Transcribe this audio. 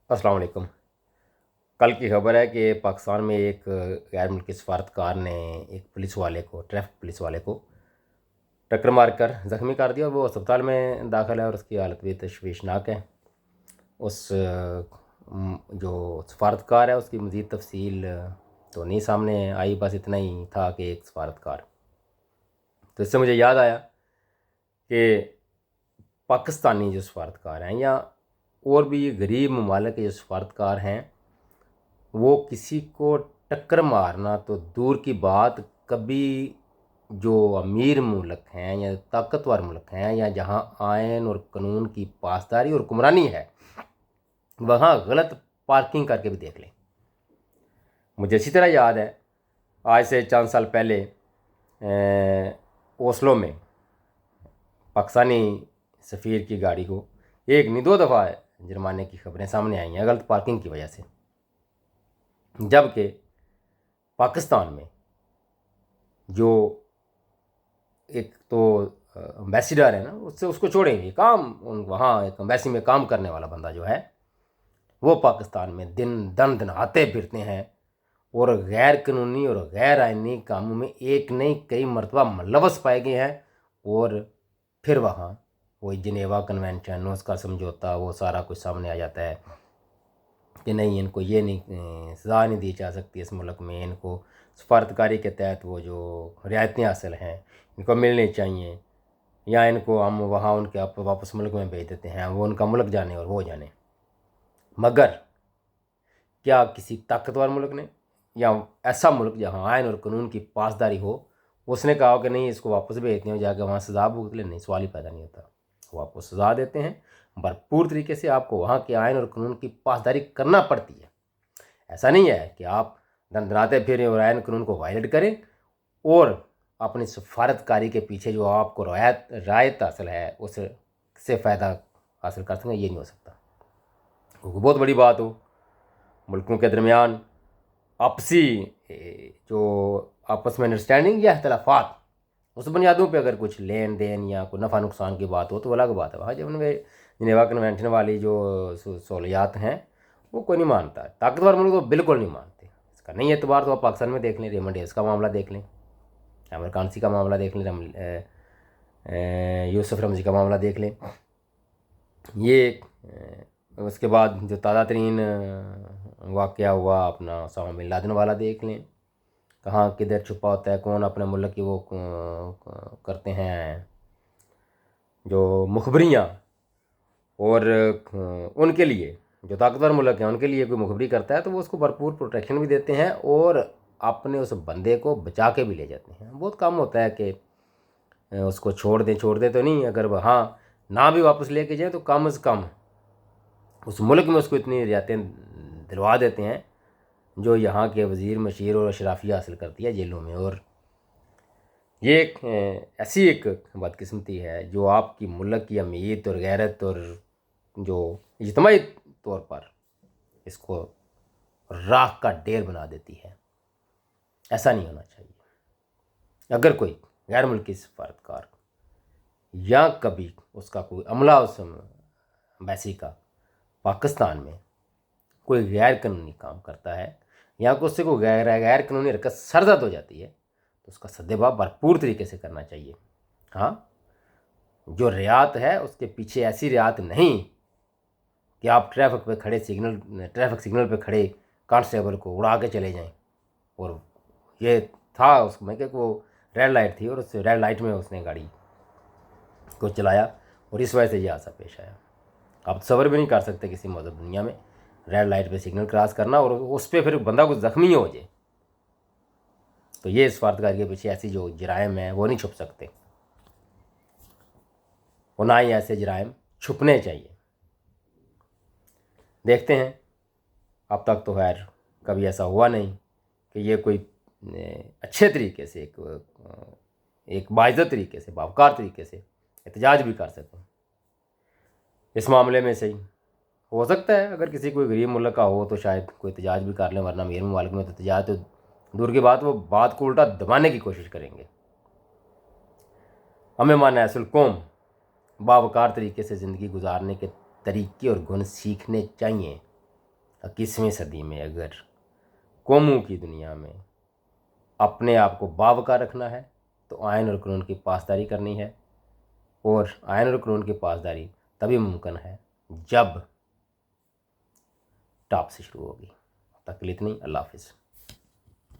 अस्सलाम वालेकुम। कल की खबर है कि पाकिस्तान में एक गैर मुल्की सफारतकार ने एक पुलिस वाले को, ट्रैफिक पुलिस वाले को टक्कर मारकर ज़ख्मी कर दिया और वो अस्पताल में दाखिल है और उसकी हालत भी तशवीशनाक है। उस जो सफारतकार है उसकी मज़ीद तफसील तो नहीं सामने आई, बस इतना ही था कि एक सफारतकार। तो इससे मुझे याद आया कि पाकिस्तानी जो सफारतकार हैं या और भी गरीब ममालिक के जो सफारतकार हैं, वो किसी को टक्कर मारना तो दूर की बात, कभी जो अमीर मुल्क हैं या ताकतवर मुल्क हैं या जहाँ आयन और कानून की पासदारी और हुक्मरानी है, वहाँ गलत पार्किंग करके भी देख लें। मुझे इसी तरह याद है, आज से चंद साल पहले ओस्लो में पाकिस्तानी सफ़ीर की गाड़ी को एक नहीं दो दफ़ा जुर्माने की खबरें सामने आई हैं गलत पार्किंग की वजह से। जबकि पाकिस्तान में जो एक तो एम्बेसडर है ना, उससे उसको छोड़ेंगे काम, वहाँ एक एम्बेसी में काम करने वाला बंदा जो है वो पाकिस्तान में दिन दहाते फिरते हैं और गैर कानूनी और गैर आइनी कामों में एक नहीं कई मरतबा मुलव्वस पाए गए हैं। और फिर वहाँ वही जिनेवा कन्वेंशन, उसका समझौता, वो सारा कुछ सामने आ जाता है कि नहीं, इनको ये नहीं सज़ा नहीं दी जा सकती इस मुल्क में, इनको सफारतकारी के तहत वो जो रियायतें हासिल हैं इनको मिलनी चाहिए, या इनको हम वहाँ उनके आप वापस मुल्क में भेज देते हैं, वो उनका मुल्क जाने और वो जाने। मगर क्या किसी ताकतवर मुल्क ने या ऐसा मुल्क जहाँ आयन और कानून की पासदारी हो, उसने कहा कि नहीं इसको वापस भेजते हैं जाके वहाँ सज़ा भुगत ले? नहीं, सवाल ही पैदा नहीं होता। वो आपको सज़ा देते हैं, भरपूर तरीके से आपको वहाँ के आयन और कानून की पासदारी करना पड़ती है। ऐसा नहीं है कि आप दंदनाते फिरें और आयन कानून को वायलेट करें और अपनी सफारतकारी के पीछे जो आपको रायत हासिल है उससे फ़ायदा हासिल कर सकें, ये नहीं हो सकता। क्योंकि बहुत बड़ी बात हो, मुल्कों के दरमियान आपसी जो आपस में अंडरस्टैंडिंग या अख्तलाफात, उस बुनियादों पे अगर कुछ लेन देन या कोई नफ़ा नुकसान की बात हो तो अलग बात है। वहाँ जब उनमें जिनेवा कन्वेंशन वाली जो सहूलियात हैं वो कोई नहीं मानता। ताकतवर मुल्क तो बिल्कुल नहीं मानते। इसका नहीं एतबार तो आप पाकिस्तान में देख लें, रेमंड डेव्स का मामला देख लें, अमर कांसी का मामला देख लें, यूसुफ रमज़ी का मामला देख लें। ये उसके बाद जो ताज़ा तरीन वाक़या हुआ अपना ओसामा बिन लादेन वाला देख लें, कहाँ किधर छुपा होता है, कौन अपने मुल्क की वो करते हैं जो मुखबरियाँ, और उनके लिए जो ताकतवर मुल्क हैं उनके लिए कोई मुखबरी करता है तो वो उसको भरपूर प्रोटेक्शन भी देते हैं और अपने उस बंदे को बचा के भी ले जाते हैं। बहुत कम होता है कि उसको छोड़ दे तो नहीं, अगर वहाँ ना भी वापस लेके जाए तो कम से कम उस मुल्क में उसको इतनी रियायतें दिलवा देते हैं जो यहाँ के वज़ीर मशीर और अशराफिया हासिल करती है जेलों में। और ये एक ऐसी एक बदकिस्मती है जो आपकी मुल्क की अमीयत और गैरत और जो इज्तिमाई तौर पर इसको राख का ढेर बना देती है। ऐसा नहीं होना चाहिए। अगर कोई गैर मुल्की सफारतकार या कभी उसका कोई अमला उस एम्बेसी का पाकिस्तान में कोई गैर कानूनी काम करता है या उससे कोई गैर कानूनी हरकत सरजद हो जाती है तो उसका सद्देबाब भरपूर तरीके से करना चाहिए। हाँ, जो रियात है उसके पीछे ऐसी रियात नहीं कि आप ट्रैफिक सिग्नल पे खड़े कांस्टेबल को उड़ा के चले जाएं। और ये था उसमें कि वो रेड लाइट थी और उस रेड लाइट में उसने गाड़ी को चलाया और इस वजह से ये हादसा पेश आया। आप तसव्वुर भी नहीं कर सकते किसी मौजूद दुनिया में रेड लाइट पे सिग्नल क्रॉस करना और उस पर फिर बंदा कुछ ज़ख्मी हो जाए। तो ये सफारतकारी के पीछे ऐसी जो जराइम हैं वो नहीं छुप सकते और ना ही ऐसे जराइम छुपने चाहिए। देखते हैं, अब तक तो खैर कभी ऐसा हुआ नहीं कि ये कोई अच्छे तरीके से एक बाइज़्ज़त तरीके से, बावकार तरीके से एहतजाज भी कर सकें। इस मामले में सही हो सकता है अगर किसी कोई गरीब मुल्क का हो तो शायद कोई एहतजाज भी कर लें, वरना अमीर मुमालिक में तो एहतजाज तो दूर की बात, वो बात को उल्टा दबाने की कोशिश करेंगे। हमें माना असल कौम बावकार तरीके से ज़िंदगी गुजारने के तरीके और गुण सीखने चाहिए। 21ویں صدی میں اگر قوموں کی دنیا میں اپنے آپ کو باوقار رکھنا ہے تو آئین اور قانون کی پاسداری کرنی ہے، اور آئین اور قانون کی پاسداری تبھی ممکن ہے جب ٹاپ سے شروع ہوگی۔ تک کے لیے اتنی، اللہ حافظ۔